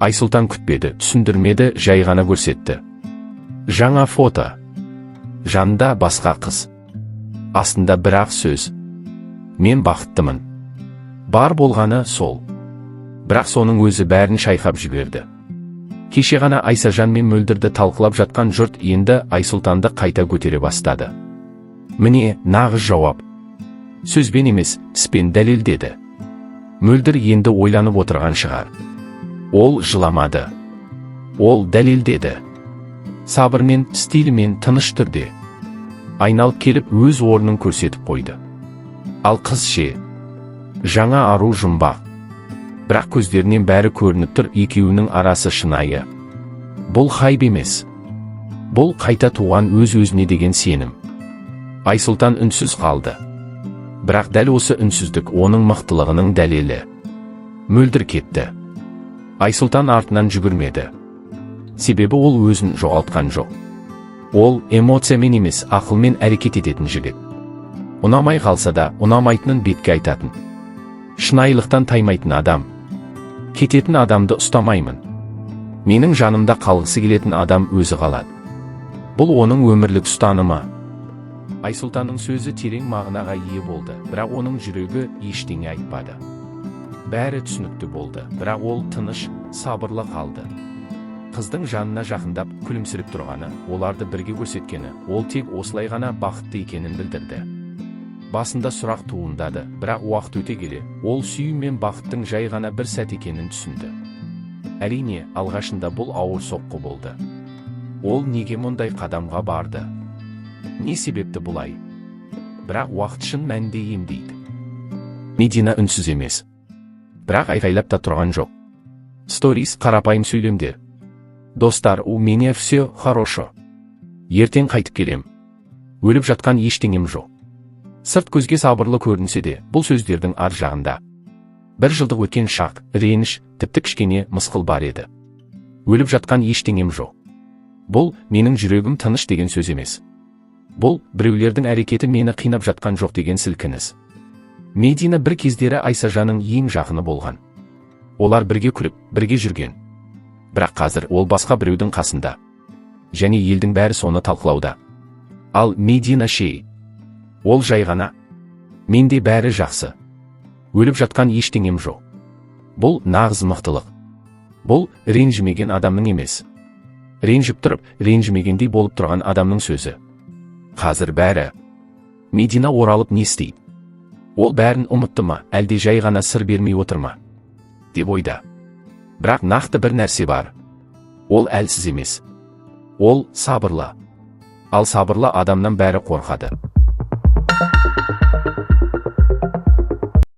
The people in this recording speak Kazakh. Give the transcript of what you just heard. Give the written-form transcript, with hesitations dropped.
Айсұлтан күтпеді, түсіндірмеді, жай ғана көрсетті. Жаңа фото. Жанында басқа қыз. Астында бір-ақ сөз. Мен бақыттымын. Бар болғаны сол. Бірақ соның өзі бәрін шайқап жіберді. Кеше ғана Айсажан мен Мөлдірді талқылап жатқан жұрт енді Айсұлтанды қайта көтере бастады. Міне, нағыз жауап. Сөзбен емес, іспен дәлелдеді. Мөлдір енді ойланып отырған шығар. Ол жыламады. Ол дәлелдеді. Сабырмен, стилімен, тыныш түрде. Айналып келіп өз орнын көрсетіп қойды. Ал қыз ше. Жаңа ару жұмбақ. Бірақ көздерінен бәрі көрініп тұр, екеуінің арасы шынайы. Бұл хайп емес. Бұл қайта туған өз-өзіне деген сенім. Айсұлтан үнсіз қалды. Бірақ дәл осы үнсіздік оның мықтылығының дәлелі. Мөлдір кетті. Айсұлтан артынан жүгірмеді. Себебі ол өзін жоғалтқан жоқ. Ол эмоциямен емес, ақылмен әрекет ететін жігіт. Ұнамай қалса да, ұнамайтынын бетке айтатын. Шынайылықтан таймайтын адам. Кететін адамды ұстамаймын. Менің жанымда қалғысы келетін адам өзі қалады. Бұл оның өмірлік ұстанымы. Айсұлтанның сөзі терең мағынаға ие болды, бірақ оның жүрегі ештеңе айтпады. Бәрі түсінікті болды, бірақ ол тыныш, сабырлы қалды. Қыздың жанына жақындап күлімсіреп тұрғаны, оларды бірге көрсеткені, ол тек осылай ғана бақытты екенін білдірді. Басында сұрақ туындады, бірақ уақыт өте келе, ол сүю мен бақыттың жай ғана бір сәт екенін түсінді. Әрине, алғашында бұл ауыр соққы болды. Ол неге мұндай қадамға барды? Не себепті бұлай? Бірақ уақыт шын мәнінде емдейді. Медина үнсіз емес. Бірақ айқайлап та тұрған жоқ. Сторис қарапайым сөйлемдер. Достар, у меня все хорошо. Ертең қайтып келем. Өліп жатқан ештеңем жоқ. Сырт көзге сабырлы көрінсе де, бұл сөздердің ар жағында бір жылдық өткен шақ, реніш, тіпті кішкене мысқыл бар еді. Өліп жатқан ештеңем жоқ. Бұл менің жүрегім тыныш деген сөз емес. Бұл біреулердің әрекеті мені қинап жатқан жоқ деген сілкініс. Медина бір кездері Айсажанның ең жақыны болған. Олар бірге күліп, бірге жүрген. Бірақ қазір ол басқа біреудің қасында. Және елдің бәрі соны талқылауда. Ал Медина ше. Ол жай ғана. Менде бәрі жақсы. Өліп жатқан ештеңем жоқ. Бұл нағыз мықтылық. Бұл ренжімеген адамның емес. Ренжіп тұрып, ренжімегендей болып тұрған адамның сөзі. Қазір бәрі. Медина оралып не істейді? Ол бәрін ұмытты ма, әлде жай ғана сыр бермей отыр ма? Деп ойда. Бірақ нақты бір нәрсе бар. Ол әлсіз емес. Ол сабырлы. Ал сабырлы адамнан бәрі қорқады.